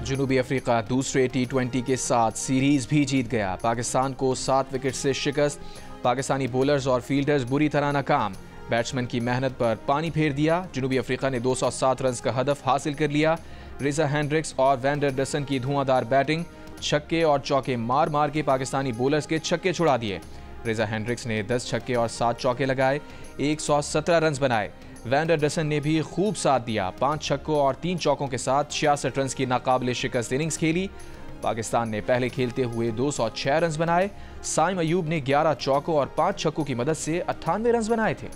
जनूबी अफ्रीका दूसरे T20 के साथ सीरीज भी जीत गया। पाकिस्तान को 7 विकेट से शिकस्त। पाकिस्तानी बॉलर्स और फील्डर्स बुरी तरह नाकाम। बैट्समैन की मेहनत पर पानी फेर दिया। जनूबी अफ्रीका ने 207 रन का हदफ हासिल कर लिया। रिजा हेंड्रिक्स और वैंडर डसन की धुआंधार बैटिंग, छक्के और चौके मार मार के पाकिस्तानी बॉलर्स के छक्के छुड़ा दिए। रिजा हेंड्रिक्स ने 10 छक्के और 7 चौके लगाए, 117 रन बनाए। वैंडर डसन ने भी खूब साथ दिया, 5 छक्कों और 3 चौकों के साथ 66 रन की नाकाबिले शिकस्त इनिंग्स खेली। पाकिस्तान ने पहले खेलते हुए 206 रन बनाए। साइम अयूब ने 11 चौकों और 5 छक्कों की मदद से 98 रन बनाए थे।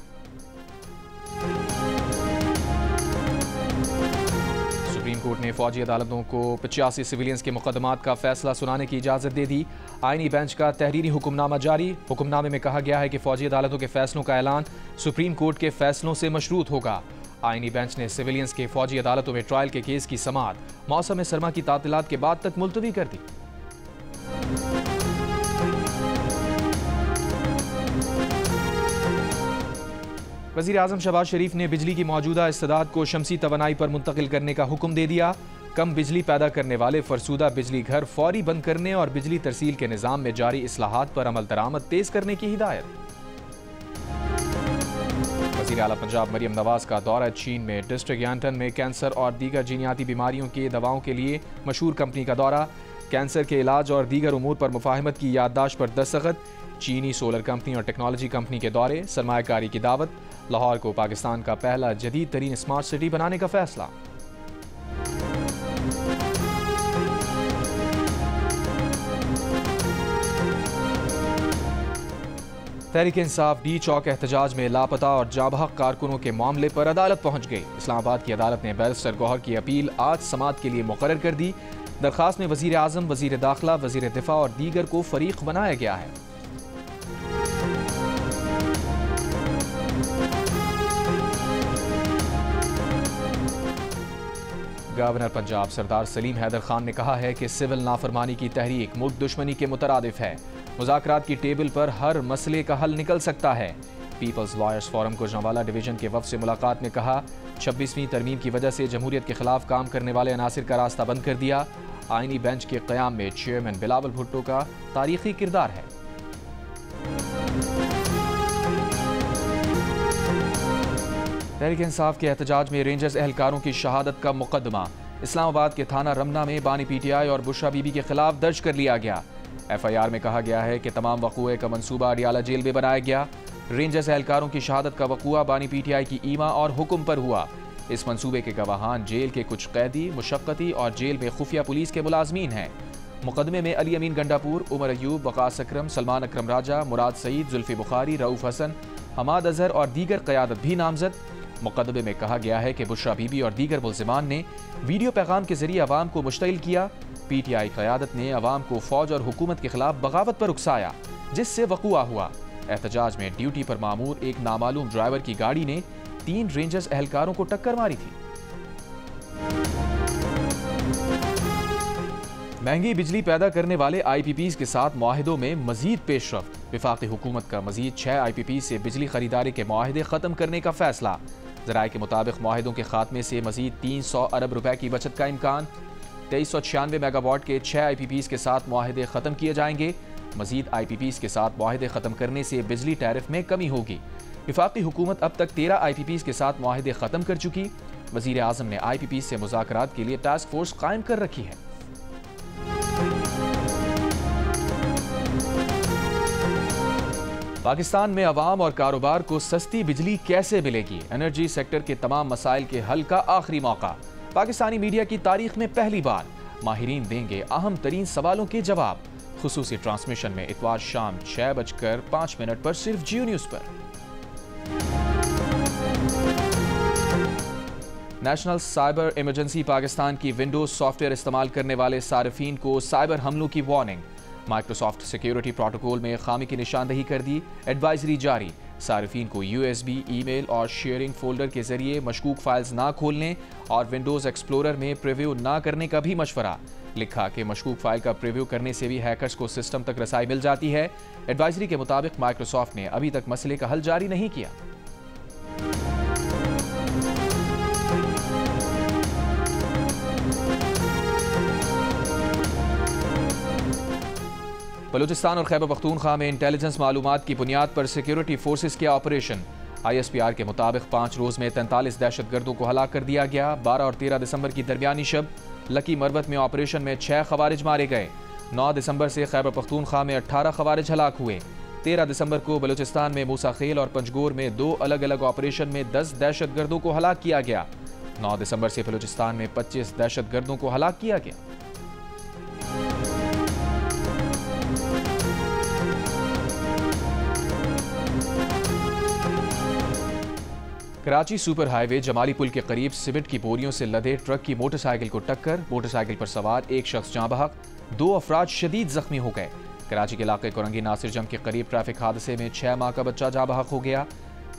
सुप्रीम कोर्ट ने फौजी अदालतों को 85 सिविलियंस के मुकदमात का फैसला सुनाने की इजाजत दे दी। आईनी बेंच का तहरीरी हुक्मनामा जारी। हुक्मनामे में कहा गया है कि फौजी अदालतों के फैसलों का ऐलान सुप्रीम कोर्ट के फैसलों से मशरूत होगा। आईनी बेंच ने सिविलियंस के फौजी अदालतों में ट्रायल के केस की समाअत मौसम सरमा की तातीलात के बाद तक मुलतवी कर दी। वज़ीर आज़म शहबाज शरीफ ने बिजली की मौजूदा इस्तेदाद को शमसी तवानाई पर मुंतकिल करने का हुक्म दे दिया। कम बिजली पैदा करने वाले फरसूदा बिजली घर फौरी बंद करने और बिजली तरसील के निज़ाम में जारी इस्लाहात पर अमल दरामद तेज करने की हिदायत। वज़ीर आला पंजाब मरियम नवाज का दौरा चीन में। डिस्ट्रिक्ट यांटन में कैंसर और दीगर जीनियाती बीमारियों की दवाओं के लिए मशहूर कंपनी का दौरा। कैंसर के इलाज और दीगर उमूर पर मुफाहमत की याददाश्त पर दस्तखत। चीनी सोलर कंपनी और टेक्नोलॉजी कंपनी के दौरे, सरमायाकारी की दावत। लाहौर को पाकिस्तान का पहला जदीद तरीन स्मार्ट सिटी बनाने का फैसला। तहरीक इंसाफ डी चौक एहतजाज में लापता और जाबहक कारकुनों के मामले पर अदालत पहुंच गई। इस्लामाबाद की अदालत ने बैरिस्टर गौहर की अपील आज समाअत के लिए मुकर्रर कर दी। दरखास्त में वजीर आजम, वजीर दाखिला, वजीर दिफा और दीगर को फरीक बनाया गया है। गवर्नर पंजाब सरदार सलीम हैदर खान ने कहा है कि सिविल नाफरमानी की तहरीक मुल्क दुश्मनी के मुतरादिफ है। मुज़ाकरात की टेबल पर हर मसले का हल निकल सकता है। पीपल्स लॉयर्स फोरम को जवाला डिवीजन के वफ़द से मुलाकात में कहा, 26वीं तरमीम की वजह से जमहूरियत के खिलाफ काम करने वाले अनासिर का रास्ता बंद कर दिया। आईनी बेंच के क़याम में चेयरमैन बिलावल भुट्टो का तारीखी किरदार है। तहरीक इंसाफ के एहतजाज में रेंजर्स एहलकारों की शहादत का मुकदमा इस्लामाबाद के थाना रमना में बानी पीटीआई और बुशरा बीबी के खिलाफ दर्ज कर लिया गया। FIR में कहा गया है कि तमाम वक़ूए का मंसूबा अडियाला जेल में बनाया गया। रेंजर्स एहलकारों की शहादत का वक़ूआ बानी पीटीआई की ईमा और हुक्म पर हुआ। इस मंसूबे के गवाहान जेल के कुछ कैदी, मुशक्कती और जेल में खुफिया पुलिस के मुलाजमीन हैं। मुकदमे में अली अमीन गंडापुर, उमर अयूब, वकास अकरम, सलमान अकरम राजा, मुराद सईद, जुल्फी बुखारी, रऊफ हसन, हमाद अजहर और दीगर क़यादत भी नामजद। मुकदमे में कहा गया है कि बुशरा बीबी और दीगर मुल्ज़िमान ने वीडियो पैगाम के जरिए अवाम को मुश्तइल किया। पीटीआई क़यादत ने अवाम को फौज और हुकूमत के खिलाफ बगावत पर उकसाया, जिससे वक़ूआ हुआ। एहतजाज में ड्यूटी पर मामूर एक नामालूम ड्राइवर की गाड़ी ने 3 रेंजर्स एहलकारों को टक्कर मारी थी। महंगी बिजली पैदा करने वाले IPPs के साथ मुआहिदों में मजीद पेशरफ्त। वफाकी हुकूमत का मजीद 6 IPPs से बिजली खरीदारी के मुआहिदे ख़त्म करने का फैसला। ज़राए के मुताबिक मुआहिदों के खात्मे से मजीद 300 अरब रुपए की बचत का इम्कान। 2396 मेगावाट के 6 IPPs के साथ मुआहिदे ख़त्म किए जाएंगे। मजीद IPPs के साथ मुआहिदे ख़त्म करने से बिजली टैरिफ में कमी होगी। वफाकी हुकूमत अब तक 13 IPPs के साथ मुआहिदे ख़त्म कर चुकी। वज़ीर आज़म ने IPPs से मुज़ाकरात के लिए टास्क फोर्स कायम कर रखी है। पाकिस्तान में अवाम और कारोबार को सस्ती बिजली कैसे मिलेगी? एनर्जी सेक्टर के तमाम मसाइल के हल का आखिरी मौका। पाकिस्तानी मीडिया की तारीख में पहली बार माहिरीन देंगे अहम तरीन सवालों के जवाब। खुसूसी ट्रांसमिशन में इतवार शाम 6:05 पर सिर्फ जियो न्यूज़ पर। नेशनल साइबर इमरजेंसी पाकिस्तान की विंडोज सॉफ्टवेयर इस्तेमाल करने वाले सार्फिन को साइबर हमलों की वार्निंग। माइक्रोसॉफ्ट सिक्योरिटी प्रोटोकॉल में खामी की निशानदही कर दी। एडवाइजरी जारी। सार्फिन को USB, ईमेल और शेयरिंग फोल्डर के जरिए मशकूक फाइल्स ना खोलने और विंडोज एक्सप्लोरर में प्रीव्यू ना करने का भी मशवरा। लिखा कि मशकूक फाइल का प्रीव्यू करने से भी हैकर्स को सिस्टम तक रसाई मिल जाती है। एडवाइजरी के मुताबिक माइक्रोसॉफ्ट ने अभी तक मसले का हल जारी नहीं किया। बलूचिस्तान और खैबर पख्तूनख्वा में इंटेलिजेंस मालूमात की बुनियाद पर सिक्योरिटी फोर्सेस के ऑपरेशन। ISPR के मुताबिक 5 रोज़ में 43 दहशतगर्दों को हलाक कर दिया गया। 12 और 13 दिसंबर की दरमियानी शब लकी मरवत में ऑपरेशन में 6 खवारिज मारे गए। 9 दिसंबर से खैबर पख्तूनख्वा में 18 खवारिज हलाक हुए। 13 दिसंबर को बलूचिस्तान में मूसा खेल और पंजगोर में 2 अलग अलग ऑपरेशन में 10 दहशतगर्दों को हलाक किया गया। 9 दिसंबर से बलूचिस्तान में 25 दहशतगर्दों को हलाक किया गया। कराची सुपर हाईवे जमाली पुल के करीब सीमेंट की बोरियों से लदे ट्रक की मोटरसाइकिल को टक्कर। मोटरसाइकिल पर सवार एक शख्स जाँ बहक, 2 अफराद शदीद जख्मी हो गए। कराची के इलाके कोरंगी नासिर जंग के करीब ट्रैफिक हादसे में 6 माह का बच्चा जाँ बहक हो गया।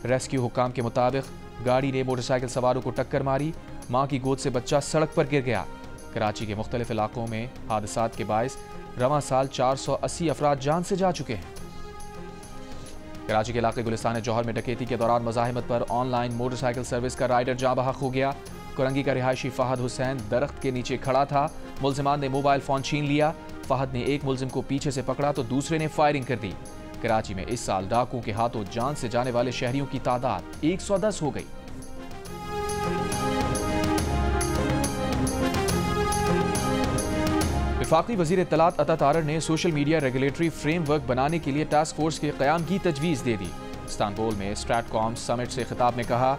रेस्क्यू हुक्काम के मुताबिक गाड़ी ने मोटरसाइकिल सवारों को टक्कर मारी। माँ की गोद से बच्चा सड़क पर गिर गया। कराची के मुख्तलिफ इलाकों में हादसात के बायस रवां साल 480 अफराद जान से जा चुके हैं। कराची के इलाके गुलिस्तान जौहर में डकैती के दौरान मज़ाहिमत पर ऑनलाइन मोटरसाइकिल सर्विस का राइडर जाँ बहक हो गया। कोरंगी का रिहायशी फहद हुसैन दरख्त के नीचे खड़ा था। मुलजिमान ने मोबाइल फ़ोन छीन लिया। फहद ने एक मुलजिम को पीछे से पकड़ा तो दूसरे ने फायरिंग कर दी। कराची में इस साल डाकुओं के हाथों जान से जाने वाले शहरियों की तादाद 110 हो गई। वफाकी वज़ीर इत्तलात अता तारर ने सोशल मीडिया रेगुलेटरी फ्रेमवर्क बनाने के लिए टास्क फोर्स के क़याम की तजवीज़ दे दी। इस्तांबुल में स्ट्रैटकॉम समिट से खिताब में कहा,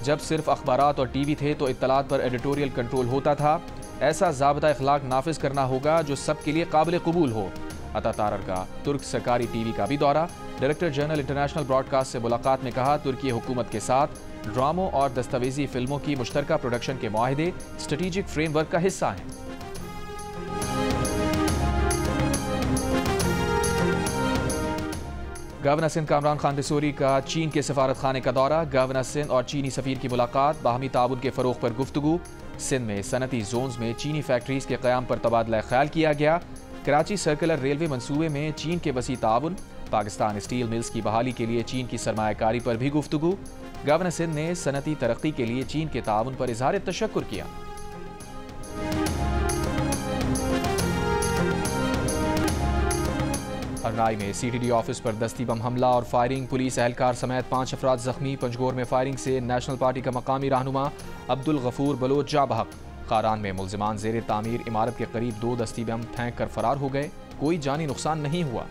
जब सिर्फ अखबारात और टीवी थे तो इत्तलात पर एडिटोरियल कंट्रोल होता था। ऐसा ज़ाब्ता इखलाक नाफिज करना होगा जो सबके लिए काबिल कबूल हो। अता तारर का तुर्क सरकारी टीवी का भी दौरा। डायरेक्टर जनरल इंटरनेशनल ब्रॉडकास्ट से मुलाकात में कहा, तुर्की हुकूमत के साथ ड्रामों और दस्तावेजी फिल्मों की मुश्तरका प्रोडक्शन के मुआहदे स्ट्रेटेजिक फ्रेमवर्क का हिस्सा हैं। गवर्नर सिंध कामरान खान रिसोरी का चीन के सफारत खाने का दौरा। गवर्नर सिंध और चीनी सफीर की मुलाकात। बाहमी ताउन के फरोग पर गुफ्तगू। सिंध में सनती जोन्स में चीनी फैक्ट्रीज के क़याम पर तबादला ख्याल किया गया। कराची सर्कुलर रेलवे मंसूबे में चीन के वसी ताउन। पाकिस्तान स्टील मिल्स की बहाली के लिए चीन की सरमायाकारी पर भी गुफ्तगू। गवर्नर सिंध ने सनती तरक्की के लिए चीन के ताउन पर इजहार तशक्कुर किया। हरनाई में CTD ऑफिस पर दस्ती बम हमला और फायरिंग। पुलिस एहलकार समेत 5 अफराद जख्मी। पंजगोर में फायरिंग से नेशनल पार्टी का मकामी रहनुमा अब्दुल गफूर बलोच जाँ बहक। खारान में मुलजिमान जेर तामीर इमारत के करीब 2 दस्ती बम फेंक कर फरार हो गए। कोई जानी नुकसान नहीं हुआ।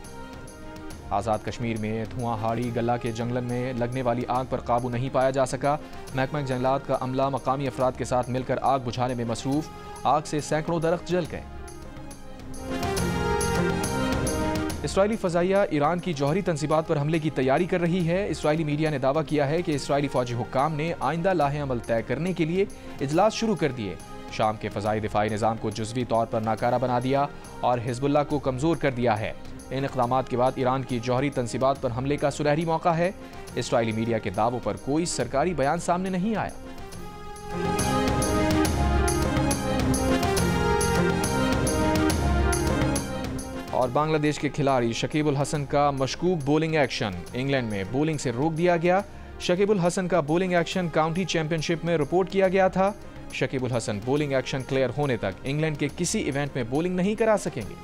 आज़ाद कश्मीर में धुआं हाड़ी गल्ला के जंगलन में लगने वाली आग पर काबू नहीं पाया जा सका। महकमा जंगलात का अमला मकामी अफराद के साथ मिलकर आग बुझाने में मसरूफ। आग से सैकड़ों दरख्त जल गए। इसराइली फ़ज़ाइया ईरान की जौहरी तंसीबात पर हमले की तैयारी कर रही है। इसराइली मीडिया ने दावा किया है कि इसराइली फ़ौजी हुक्काम ने आइंदा लाहे अमल तय करने के लिए इजलास शुरू कर दिए। शाम के फ़ज़ाई दिफाई निज़ाम को जुज़वी तौर पर नाकारा बना दिया और हिज़्बुल्लाह को कमज़ोर कर दिया है। इन इक़दामात के बाद ईरान की जौहरी तंसीबात पर हमले का सुनहरी मौका है। इसराइली मीडिया के दावों पर कोई सरकारी बयान सामने नहीं आया। और बांग्लादेश के खिलाड़ी शकीब उल हसन का मशकूक बोलिंग एक्शन। इंग्लैंड में बोलिंग से रोक दिया गया। शकीब उल हसन का बोलिंग एक्शन काउंटी चैंपियनशिप में रिपोर्ट किया गया था। शकीब उल हसन बोलिंग एक्शन क्लियर होने तक इंग्लैंड के किसी इवेंट में बोलिंग नहीं करा सकेंगे।